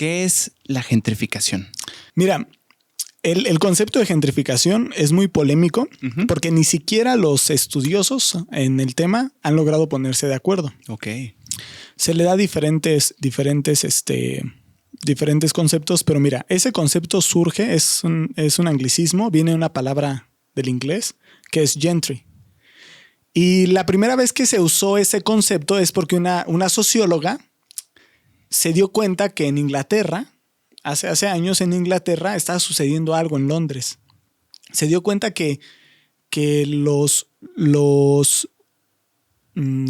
¿Qué es la gentrificación? Mira, el concepto de gentrificación es muy polémico porque ni siquiera los estudiosos en el tema han logrado ponerse de acuerdo. Ok. Se le da diferentes conceptos, pero mira, ese concepto surge, es un anglicismo, viene de una palabra del inglés que es gentry. Y la primera vez que se usó ese concepto es porque una socióloga se dio cuenta que en Inglaterra, hace años en Inglaterra, estaba sucediendo algo en Londres. Se dio cuenta que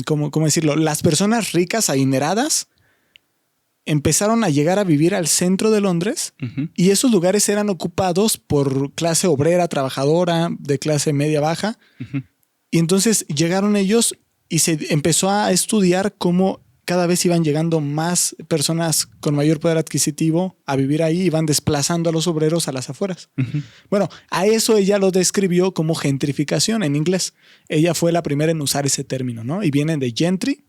¿cómo decirlo? Las personas ricas, adineradas, empezaron a llegar a vivir al centro de Londres y esos lugares eran ocupados por clase obrera, trabajadora, de clase media baja. Y entonces llegaron ellos y se empezó a estudiar cómo cada vez iban llegando más personas con mayor poder adquisitivo a vivir ahí y van desplazando a los obreros a las afueras. Bueno, a eso ella lo describió como gentrificación en inglés. Ella fue la primera en usar ese término, ¿no? Y viene de gentry,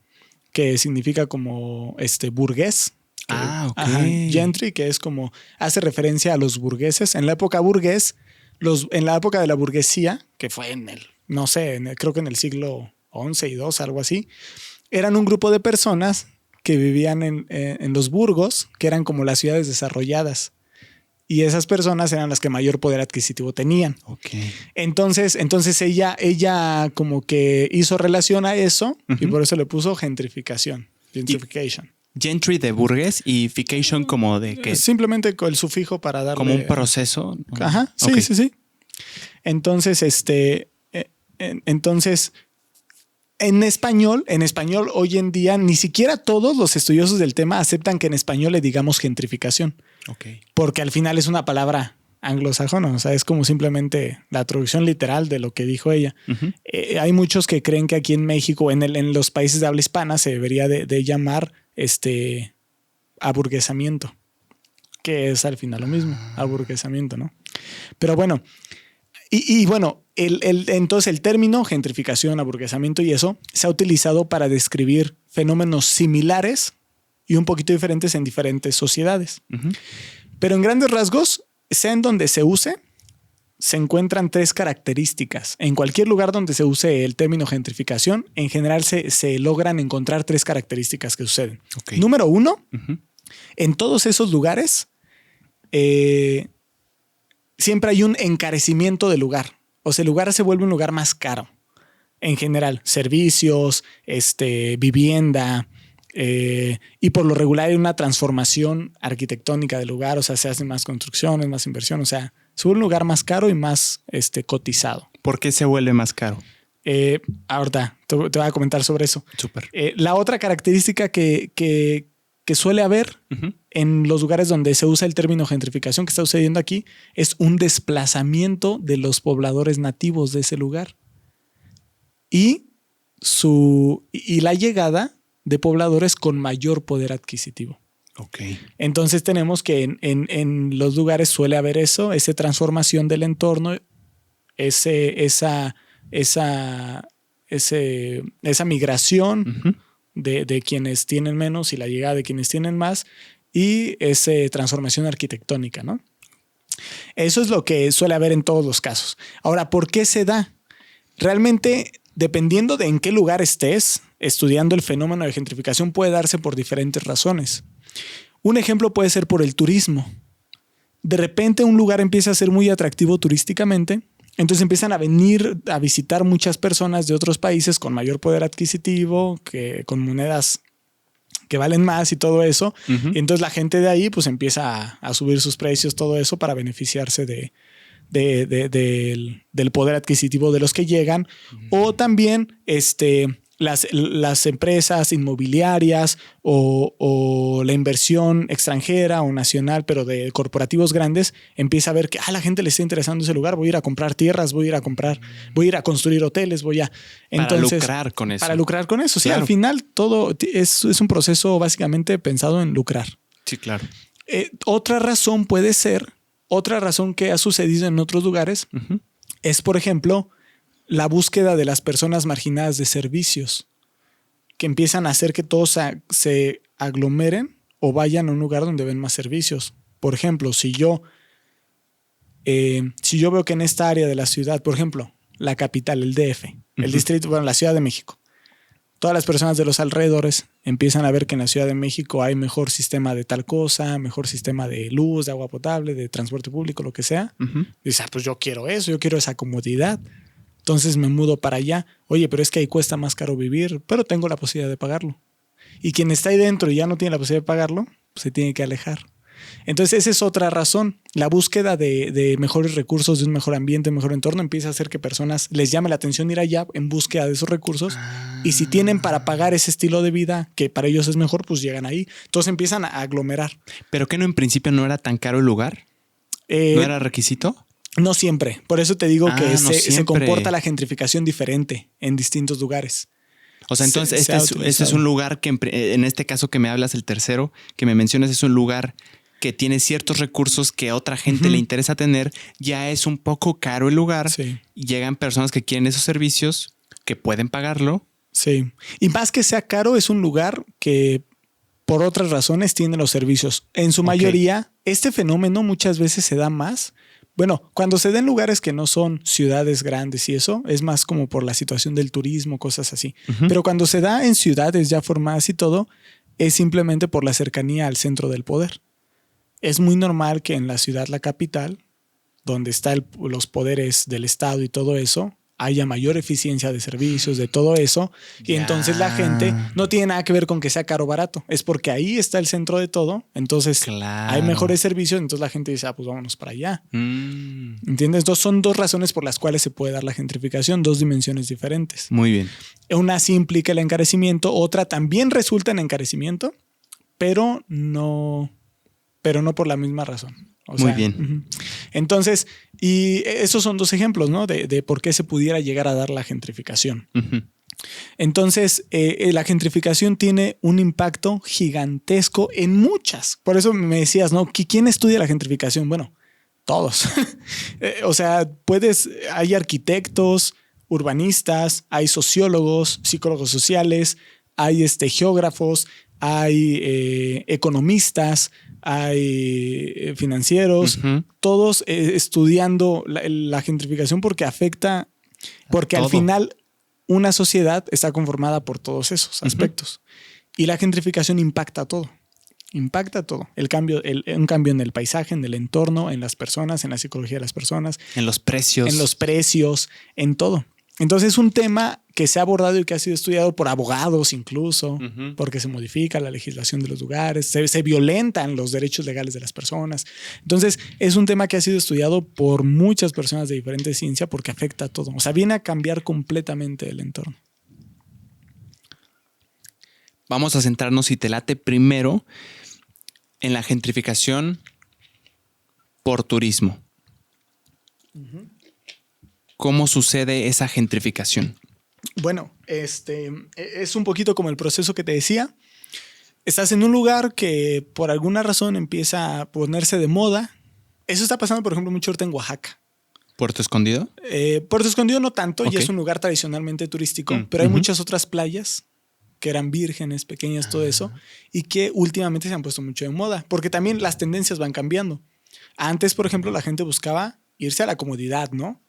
que significa como burgués. Ok. Ajá, gentry, que es como hace referencia a los burgueses. En la época burgués, en la época de la burguesía, que fue creo que en el siglo XI y XII, algo así, eran un grupo de personas que vivían en los burgos, que eran como las ciudades desarrolladas. Y esas personas eran las que mayor poder adquisitivo tenían. Okay. Entonces ella como que hizo relación a eso y por eso le puso gentrificación. Gentrification. Gentry de burgués y fication como de que simplemente el sufijo para darle como un proceso. Ajá, sí, okay. Sí. Entonces, en español hoy en día ni siquiera todos los estudiosos del tema aceptan que en español le digamos gentrificación. Okay. Porque al final es una palabra anglosajona, o sea, es como simplemente la traducción literal de lo que dijo ella. Hay muchos que creen que aquí en México, en los países de habla hispana, se debería de llamar aburguesamiento, que es al final lo mismo, aburguesamiento, ¿no? Pero bueno, y bueno, entonces el término gentrificación, aburguesamiento y eso se ha utilizado para describir fenómenos similares y un poquito diferentes en diferentes sociedades. Pero en grandes rasgos, sea en donde se use, se encuentran tres características. En cualquier lugar donde se use el término gentrificación, en general se logran encontrar tres características que suceden. Okay. Número uno, en todos esos lugares siempre hay un encarecimiento del lugar. O sea, el lugar se vuelve un lugar más caro. En general, servicios, vivienda, y por lo regular hay una transformación arquitectónica del lugar. O sea, se hacen más construcciones, más inversión. O sea, se vuelve un lugar más caro y más cotizado. ¿Por qué se vuelve más caro? Ahorita te voy a comentar sobre eso. Súper. La otra característica que suele haber en los lugares donde se usa el término gentrificación que está sucediendo aquí es un desplazamiento de los pobladores nativos de ese lugar y la llegada de pobladores con mayor poder adquisitivo. Okay. Entonces tenemos que en los lugares suele haber esa transformación del entorno, esa migración de quienes tienen menos y la llegada de quienes tienen más y esa transformación arquitectónica, ¿no? Eso es lo que suele haber en todos los casos. Ahora, ¿por qué se da? Realmente, dependiendo de en qué lugar estés estudiando el fenómeno de gentrificación, puede darse por diferentes razones. Un ejemplo puede ser por el turismo. De repente un lugar empieza a ser muy atractivo turísticamente, entonces empiezan a venir a visitar muchas personas de otros países con mayor poder adquisitivo, con monedas que valen más y todo eso. Y entonces la gente de ahí pues empieza a subir sus precios, todo eso para beneficiarse del poder adquisitivo de los que llegan. O también las empresas inmobiliarias o la inversión extranjera o nacional, pero de corporativos grandes, empieza a ver que a la gente le está interesando ese lugar. Voy a ir a comprar tierras, voy a ir a construir hoteles, para lucrar con eso. Para lucrar con eso. Claro. Sí, al final todo es un proceso básicamente pensado en lucrar. Sí, claro. Otra razón que ha sucedido en otros lugares es, por ejemplo, la búsqueda de las personas marginadas de servicios, que empiezan a hacer que todos se aglomeren o vayan a un lugar donde ven más servicios. Por ejemplo, si yo veo que en esta área de la ciudad, por ejemplo, la capital, el DF, el distrito, bueno, la Ciudad de México, todas las personas de los alrededores empiezan a ver que en la Ciudad de México hay mejor sistema de tal cosa, mejor sistema de luz, de agua potable, de transporte público, lo que sea. Dices, pues yo quiero eso, yo quiero esa comodidad. Entonces me mudo para allá. Oye, pero es que ahí cuesta más caro vivir, pero tengo la posibilidad de pagarlo. Y quien está ahí dentro y ya no tiene la posibilidad de pagarlo, pues se tiene que alejar. Entonces esa es otra razón. La búsqueda de mejores recursos, de un mejor ambiente, un mejor entorno, empieza a hacer que personas les llame la atención ir allá en búsqueda de esos recursos. Y si tienen para pagar ese estilo de vida que para ellos es mejor, pues llegan ahí. Entonces empiezan a aglomerar. ¿Pero que no en principio no era tan caro el lugar? ¿No era requisito? No siempre. Por eso te digo que se comporta la gentrificación diferente en distintos lugares. O sea, entonces este es un lugar que en este caso que me hablas, el tercero que me mencionas, es un lugar que tiene ciertos recursos que a otra gente le interesa tener. Ya es un poco caro el lugar. Sí. Y llegan personas que quieren esos servicios, que pueden pagarlo. Sí. Y más que sea caro, es un lugar que por otras razones tiene los servicios. En su mayoría, este fenómeno muchas veces se da más. Bueno, cuando se da en lugares que no son ciudades grandes y eso, es más como por la situación del turismo, cosas así. Pero cuando se da en ciudades ya formadas y todo, es simplemente por la cercanía al centro del poder. Es muy normal que en la ciudad, la capital, donde están los poderes del Estado y todo eso, haya mayor eficiencia de servicios, de todo eso. Y entonces la gente no tiene nada que ver con que sea caro o barato. Es porque ahí está el centro de todo. Entonces hay mejores servicios. Entonces la gente dice, pues vámonos para allá. ¿Entiendes? Entonces son dos razones por las cuales se puede dar la gentrificación, dos dimensiones diferentes. Muy bien. Una sí implica el encarecimiento, otra también resulta en encarecimiento, pero no por la misma razón. Muy bien. Entonces, y esos son dos ejemplos, ¿no? De por qué se pudiera llegar a dar la gentrificación. Entonces, la gentrificación tiene un impacto gigantesco en muchas. Por eso me decías, ¿no? ¿Quién estudia la gentrificación? Bueno, todos. O sea, hay arquitectos, urbanistas, hay sociólogos, psicólogos sociales, hay geógrafos, hay economistas, hay financieros, todos estudiando la gentrificación porque afecta, porque al final una sociedad está conformada por todos esos aspectos. Y la gentrificación impacta todo. Impacta todo. Un cambio en el paisaje, en el entorno, en las personas, en la psicología de las personas. En los precios. En los precios, en todo. Entonces es un tema que se ha abordado y que ha sido estudiado por abogados incluso, porque se modifica la legislación de los lugares, se violentan los derechos legales de las personas. Entonces es un tema que ha sido estudiado por muchas personas de diferente ciencia porque afecta a todo. O sea, viene a cambiar completamente el entorno. Vamos a centrarnos, si te late, primero en la gentrificación por turismo. ¿Cómo sucede esa gentrificación? Bueno, es un poquito como el proceso que te decía. Estás en un lugar que por alguna razón empieza a ponerse de moda. Eso está pasando, por ejemplo, mucho ahorita en Oaxaca. ¿Puerto Escondido? Puerto Escondido no tanto, ya es un lugar tradicionalmente turístico, pero hay muchas otras playas que eran vírgenes, pequeñas, todo eso, y que últimamente se han puesto mucho de moda, porque también las tendencias van cambiando. Antes, por ejemplo, la gente buscaba irse a la comodidad, ¿no?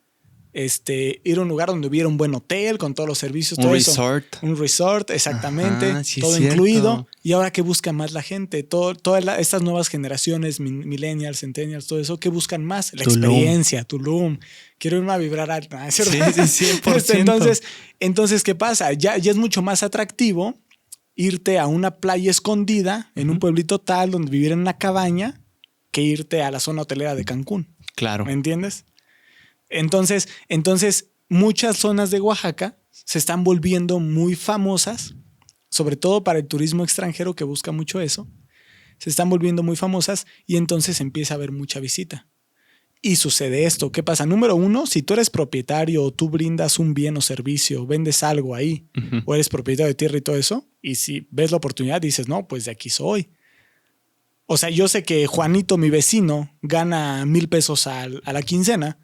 Ir a un lugar donde hubiera un buen hotel con todos los servicios. Un resort. Un resort, exactamente. Ajá, sí, todo cierto. incluido. Y ahora, ¿qué busca más la gente? Todas estas nuevas generaciones, millennials, centennials, todo eso, ¿qué buscan más? La experiencia, Tulum. Quiero irme a vibrar alto. ¿No? Sí, 100%. Entonces, ¿qué pasa? Ya es mucho más atractivo irte a una playa escondida en un pueblito tal donde vivir en una cabaña que irte a la zona hotelera de Cancún. Claro. ¿Me entiendes? Entonces, muchas zonas de Oaxaca se están volviendo muy famosas, sobre todo para el turismo extranjero que busca mucho eso. Se están volviendo muy famosas y entonces empieza a haber mucha visita. Y sucede esto. ¿Qué pasa? Número uno, si tú eres propietario o tú brindas un bien o servicio, vendes algo ahí, o eres propietario de tierra y todo eso, y si ves la oportunidad dices, no, pues de aquí soy. O sea, yo sé que Juanito, mi vecino, gana 1,000 pesos a la quincena,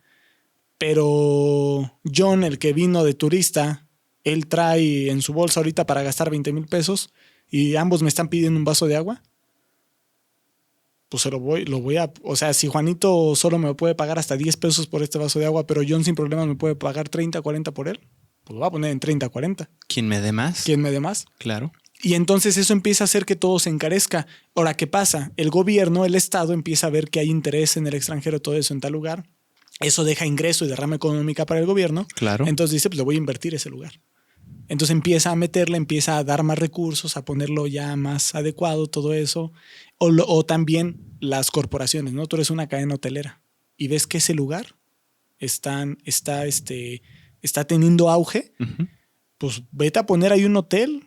pero John, el que vino de turista, él trae en su bolsa ahorita para gastar 20,000 pesos y ambos me están pidiendo un vaso de agua. pues lo voy a... O sea, si Juanito solo me puede pagar hasta 10 pesos por este vaso de agua, pero John sin problemas me puede pagar 30, 40 por él, pues lo voy a poner en 30, 40. ¿Quién me dé más? ¿Quién me dé más? Claro. Y entonces eso empieza a hacer que todo se encarezca. Ahora, ¿qué pasa? El gobierno, el Estado empieza a ver que hay interés en el extranjero, todo eso en tal lugar. Eso deja ingreso y derrama económica para el gobierno. Claro. Entonces dice, pues le voy a invertir ese lugar. Entonces empieza a meterle, empieza a dar más recursos, a ponerlo ya más adecuado, todo eso. O también las corporaciones, ¿no? Tú eres una cadena hotelera y ves que ese lugar está teniendo auge. Uh-huh. Pues vete a poner ahí un hotel,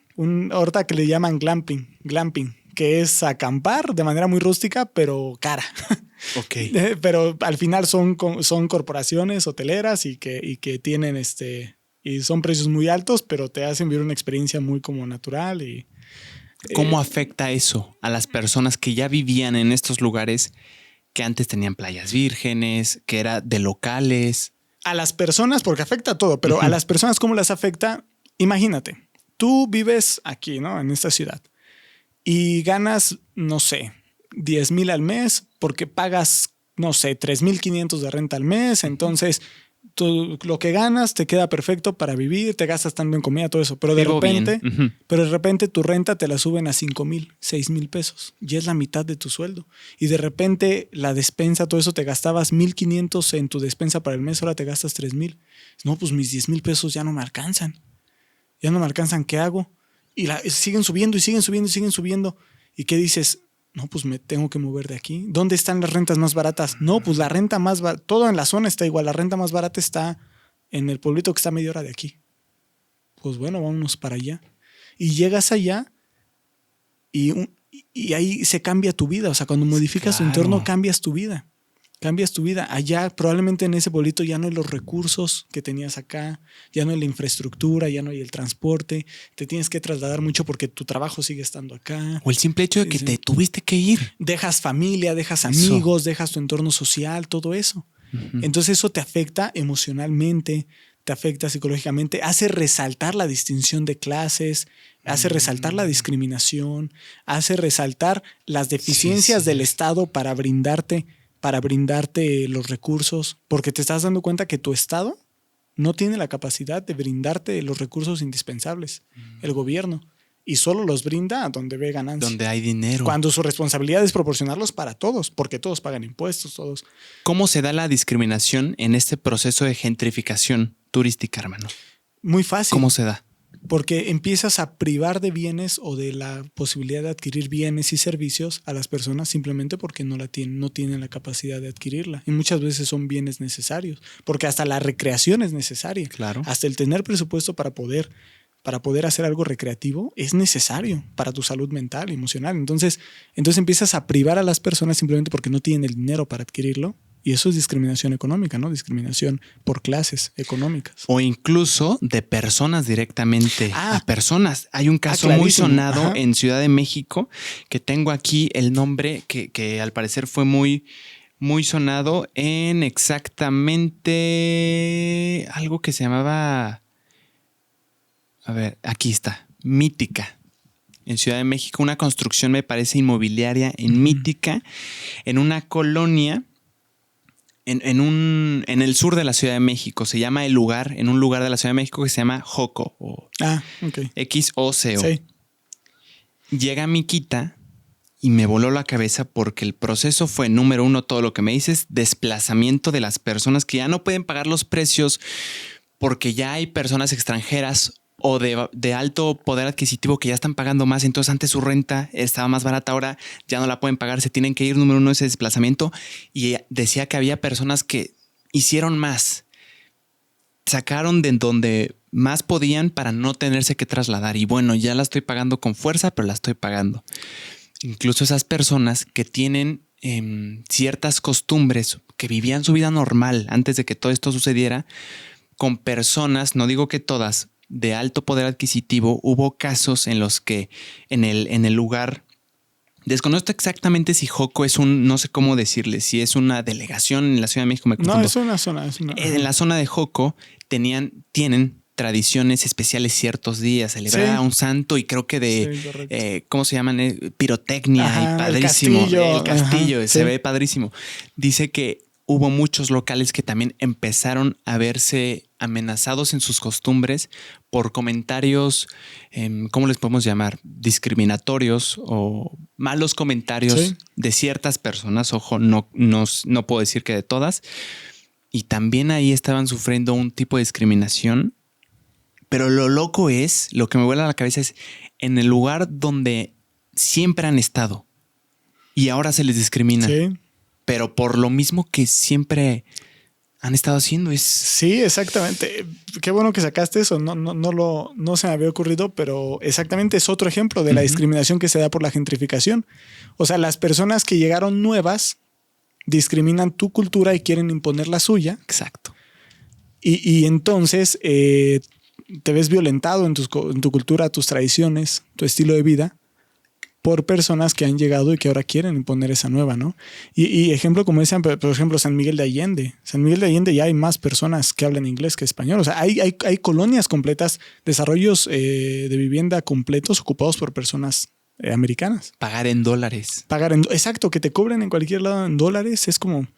ahorita que le llaman glamping, que es acampar de manera muy rústica, pero cara. Ok. Pero al final son corporaciones hoteleras y que tienen y son precios muy altos, pero te hacen vivir una experiencia muy como natural. Y ¿cómo afecta eso a las personas que ya vivían en estos lugares que antes tenían playas vírgenes, que era de locales? A las personas, porque afecta a todo, pero a las personas, ¿cómo las afecta? Imagínate, tú vives aquí, ¿no? En esta ciudad y ganas, no sé, 10,000 al mes porque pagas, no sé, 3,500 de renta al mes. Entonces, lo que ganas te queda perfecto para vivir, te gastas tanto en comida, todo eso. Pero de repente tu renta te la suben a 5,000, 6,000 pesos. Y es la mitad de tu sueldo. Y de repente la despensa, todo eso, te gastabas 1,500 en tu despensa para el mes, ahora te gastas 3,000. No, pues mis 10,000 pesos ya no me alcanzan. Ya no me alcanzan, ¿qué hago? Y siguen subiendo y siguen subiendo y siguen subiendo. ¿Y qué dices? No, pues me tengo que mover de aquí. ¿Dónde están las rentas más baratas? No, pues la renta más barata, todo en la zona está igual. La renta más barata está en el pueblito que está a media hora de aquí. Pues bueno, vámonos para allá. Y llegas allá y ahí se cambia tu vida. O sea, cuando modificas tu entorno, cambias tu vida. Cambias tu vida. Allá, probablemente en ese pueblito ya no hay los recursos que tenías acá, ya no hay la infraestructura, ya no hay el transporte. Te tienes que trasladar mucho porque tu trabajo sigue estando acá. O el simple hecho de que te tuviste que ir. Dejas familia, dejas amigos, dejas tu entorno social, todo eso. Uh-huh. Entonces eso te afecta emocionalmente, te afecta psicológicamente, hace resaltar la distinción de clases, hace resaltar la discriminación, hace resaltar las deficiencias del Estado para brindarte los recursos, porque te estás dando cuenta que tu Estado no tiene la capacidad de brindarte los recursos indispensables, el gobierno, y solo los brinda donde ve ganancia. Donde hay dinero. Cuando su responsabilidad es proporcionarlos para todos, porque todos pagan impuestos, todos. ¿Cómo se da la discriminación en este proceso de gentrificación turística, hermano? Muy fácil. ¿Cómo se da? Porque empiezas a privar de bienes o de la posibilidad de adquirir bienes y servicios a las personas simplemente porque no tienen la capacidad de adquirirla. Y muchas veces son bienes necesarios, porque hasta la recreación es necesaria. Claro. Hasta el tener presupuesto para poder hacer algo recreativo es necesario para tu salud mental y emocional. Entonces empiezas a privar a las personas simplemente porque no tienen el dinero para adquirirlo. Y eso es discriminación económica, ¿no? Discriminación por clases económicas. O incluso de personas directamente a personas. Hay un caso muy sonado en Ciudad de México que tengo aquí el nombre que al parecer fue muy, muy sonado en exactamente algo que se llamaba... A ver, aquí está. Mítica. En Ciudad de México, una construcción me parece inmobiliaria en Mítica, en una colonia... En el sur de la Ciudad de México. Se llama el lugar, en un lugar de la Ciudad de México que se llama Joco. Okay. XOCO. Sí. Llega Miquita y me voló la cabeza porque el proceso fue, número uno, todo lo que me dices, desplazamiento de las personas que ya no pueden pagar los precios porque ya hay personas extranjeras o de alto poder adquisitivo que ya están pagando más. Entonces antes su renta estaba más barata, ahora ya no la pueden pagar, se tienen que ir. Número uno, ese desplazamiento. Y decía que había personas que hicieron más, sacaron de donde más podían para no tenerse que trasladar. Y bueno, ya la estoy pagando con fuerza, pero la estoy pagando. Incluso esas personas que tienen ciertas costumbres, que vivían su vida normal antes de que todo esto sucediera, con personas, no digo que todas, de alto poder adquisitivo. Hubo casos en los que en el lugar, desconozco exactamente si Joco es no sé cómo decirle, si es una delegación en la Ciudad de México. Me confundo. No, es una zona. En la zona de Joco tienen tradiciones especiales ciertos días, celebrar a un santo y creo que ¿cómo se llaman? Pirotecnia. Ajá, y padrísimo. El castillo, ajá, se ve padrísimo. Dice que hubo muchos locales que también empezaron a verse amenazados en sus costumbres por comentarios, ¿cómo les podemos llamar? Discriminatorios o malos comentarios de ciertas personas. Ojo, no puedo decir que de todas. Y también ahí estaban sufriendo un tipo de discriminación. Pero lo loco es, lo que me vuela a la cabeza es en el lugar donde siempre han estado y ahora se les discrimina. Sí. Pero por lo mismo que siempre han estado haciendo es... Sí, exactamente. Qué bueno que sacaste eso. No se me había ocurrido, pero exactamente es otro ejemplo de la discriminación que se da por la gentrificación. O sea, las personas que llegaron nuevas discriminan tu cultura y quieren imponer la suya. Exacto. Y entonces te ves violentado en tu cultura, tus tradiciones, tu estilo de vida por personas que han llegado y que ahora quieren imponer esa nueva, ¿no? Y ejemplo como ese, por ejemplo, San Miguel de Allende. San Miguel de Allende ya hay más personas que hablan inglés que español. O sea, hay colonias completas, desarrollos de vivienda completos ocupados por personas americanas. Pagar en dólares. Exacto, que te cobren en cualquier lado en dólares. Es como...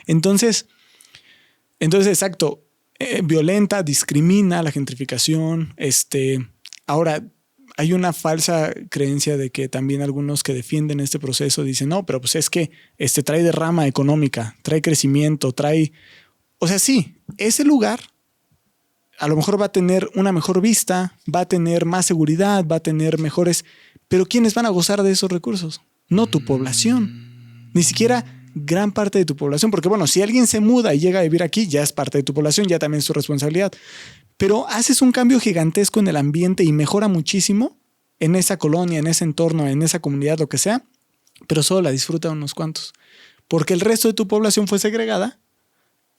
Entonces exacto. Violenta, discrimina la gentrificación. Ahora, hay una falsa creencia de que también algunos que defienden este proceso dicen, no, pero pues es que trae derrama económica, trae crecimiento, trae... O sea, sí, ese lugar a lo mejor va a tener una mejor vista, va a tener más seguridad, va a tener mejores... Pero ¿quiénes van a gozar de esos recursos? No tu población. Ni siquiera gran parte de tu población. Porque bueno, si alguien se muda y llega a vivir aquí, ya es parte de tu población, ya también es tu responsabilidad. Pero haces un cambio gigantesco en el ambiente y mejora muchísimo en esa colonia, en ese entorno, en esa comunidad, lo que sea, pero solo la disfrutan unos cuantos. Porque el resto de tu población fue segregada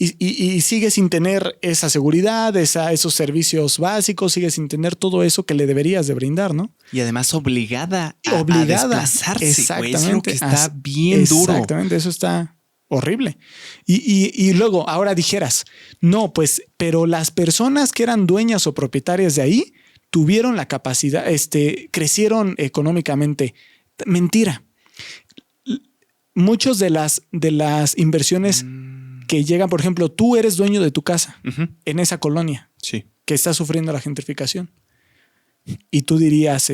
y sigue sin tener esa seguridad, esos servicios básicos, sigue sin tener todo eso que le deberías de brindar, ¿no? Y además obligada a desplazarse. Exactamente. Es lo que está bien duro. Exactamente, eso está... horrible. Y luego, ahora dijeras, no, pues, pero las personas que eran dueñas o propietarias de ahí tuvieron la capacidad, crecieron económicamente. Mentira. Muchos de las inversiones que llegan, por ejemplo, tú eres dueño de tu casa en esa colonia que está sufriendo la gentrificación. Y tú dirías,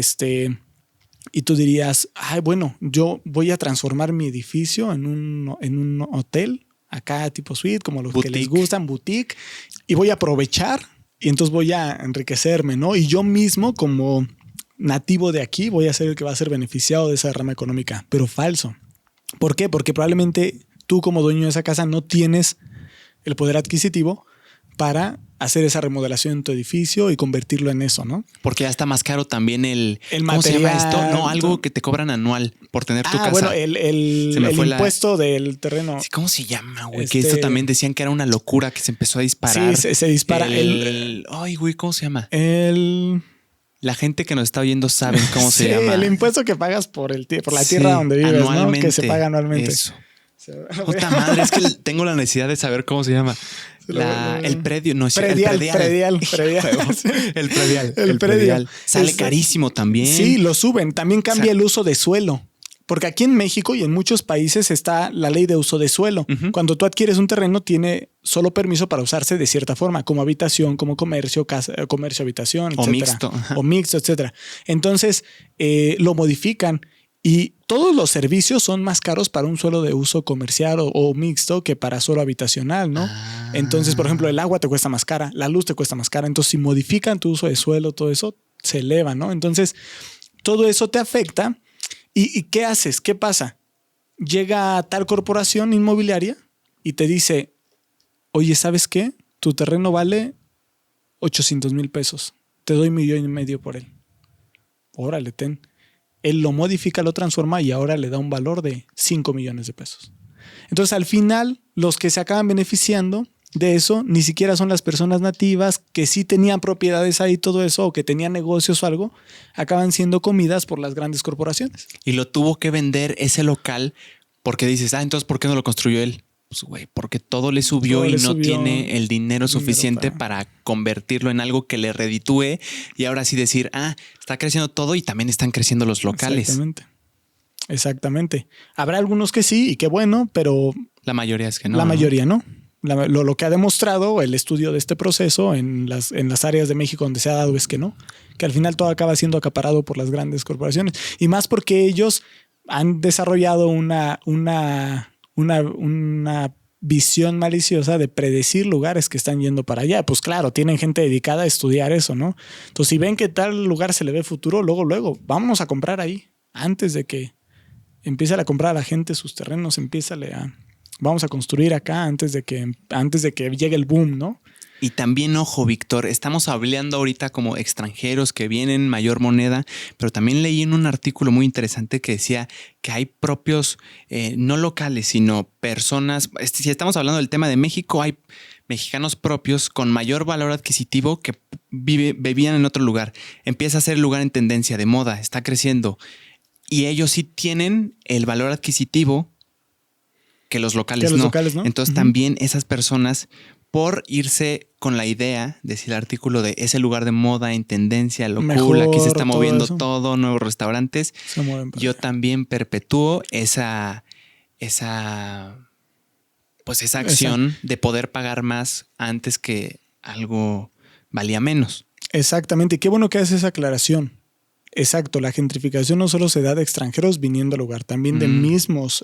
ay, bueno, yo voy a transformar mi edificio en un hotel, acá tipo suite, como los boutique. Que les gustan, boutique, y voy a aprovechar y entonces voy a enriquecerme, ¿no? Y yo mismo, como nativo de aquí, voy a ser el que va a ser beneficiado de esa rama económica, pero falso. ¿Por qué? Porque probablemente tú como dueño de esa casa no tienes el poder adquisitivo para hacer esa remodelación en tu edificio y convertirlo en eso, ¿no? Porque ya está más caro también el material. ¿Cómo se llama esto? No, algo que te cobran anual por tener tu casa. Bueno, el impuesto del terreno. Sí, ¿cómo se llama, güey? Que esto también decían que era una locura, que se empezó a disparar. Sí, se dispara. Ay, güey, ¿cómo se llama? La gente que nos está oyendo sabe cómo se llama. El impuesto que pagas por la tierra donde vives, anualmente, ¿no? Que se paga anualmente. Eso. Puta madre, es que tengo la necesidad de saber cómo se llama. El predio, no, predial. El predial. Sale carísimo también. Sí, lo suben. También cambia el uso de suelo. Porque aquí en México y en muchos países está la ley de uso de suelo. Cuando tú adquieres un terreno, tiene solo permiso para usarse de cierta forma, como habitación, como comercio, comercio, habitación, etc. O mixto, etcétera. Entonces, lo modifican. Y todos los servicios son más caros para un suelo de uso comercial o mixto que para suelo habitacional, ¿no? Entonces, por ejemplo, el agua te cuesta más cara, la luz te cuesta más cara. Entonces, si modifican tu uso de suelo, todo eso se eleva, ¿no? Entonces, todo eso te afecta. ¿Y qué haces? ¿Qué pasa? Llega tal corporación inmobiliaria y te dice, oye, ¿sabes qué? Tu terreno vale 800,000 pesos. Te doy 1,5 millones por él. Órale, ten. Él lo modifica, lo transforma y ahora le da un valor de 5 millones de pesos. Entonces, al final, los que se acaban beneficiando de eso ni siquiera son las personas nativas que sí tenían propiedades ahí, todo eso, o que tenían negocios o algo, acaban siendo comidas por las grandes corporaciones. Y lo tuvo que vender ese local porque dices, entonces, ¿por qué no lo construyó él? Pues, güey, porque todo le subió Todo y le no subió tiene el dinero suficiente para convertirlo en algo que le reditúe y ahora sí decir, está creciendo todo y también están creciendo los locales. Exactamente. Habrá algunos que sí y qué bueno, pero la mayoría es que no. La mayoría no. Lo que ha demostrado el estudio de este proceso en las áreas de México donde se ha dado es que no, que al final todo acaba siendo acaparado por las grandes corporaciones y más porque ellos han desarrollado una visión maliciosa de predecir lugares que están yendo para allá. Pues claro, tienen gente dedicada a estudiar eso, ¿no? Entonces, si ven que tal lugar se le ve futuro, luego, vámonos a comprar ahí. Antes de que empiece a comprar a la gente sus terrenos, vamos a construir acá antes de que llegue el boom, ¿no? Y también, ojo, Víctor, estamos hablando ahorita como extranjeros que vienen, mayor moneda, pero también leí en un artículo muy interesante que decía que hay propios, no locales, sino personas, si estamos hablando del tema de México, hay mexicanos propios con mayor valor adquisitivo que vivían en otro lugar. Empieza a ser el lugar en tendencia de moda, está creciendo. Y ellos sí tienen el valor adquisitivo que los locales no. Entonces también esas personas, por irse con la idea, decía el artículo, de ese lugar de moda en tendencia, lo cool, aquí se está moviendo todo, nuevos restaurantes. Yo también perpetúo esa acción de poder pagar más antes que algo valía menos. Exactamente. Y qué bueno que haces esa aclaración. Exacto. La gentrificación no solo se da de extranjeros viniendo al lugar, también de mismos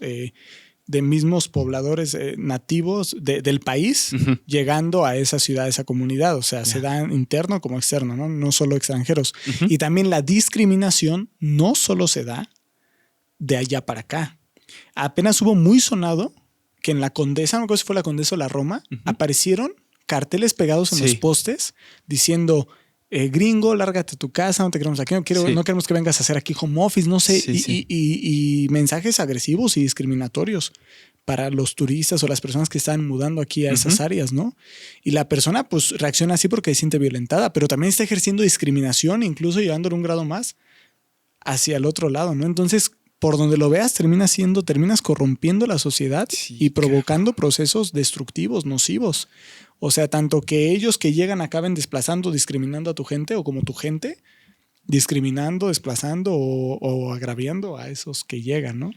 pobladores nativos del país llegando a esa ciudad, a esa comunidad. O sea, se da interno como externo, ¿no? No solo extranjeros. Y también la discriminación no solo se da de allá para acá. Apenas hubo muy sonado que en la Condesa, no sé si fue la Condesa o la Roma, aparecieron carteles pegados en los postes diciendo... gringo, lárgate a tu casa, no te queremos aquí, no queremos que vengas a hacer aquí home office, no sé, y mensajes agresivos y discriminatorios para los turistas o las personas que están mudando aquí a esas áreas, ¿no? Y la persona pues reacciona así porque se siente violentada, pero también está ejerciendo discriminación, incluso llevándolo un grado más hacia el otro lado, ¿no? Entonces, por donde lo veas, terminas corrompiendo la sociedad y provocando procesos destructivos, nocivos. O sea, tanto que ellos que llegan acaben desplazando, discriminando a tu gente o como tu gente, discriminando, desplazando o agraviando a esos que llegan, ¿no?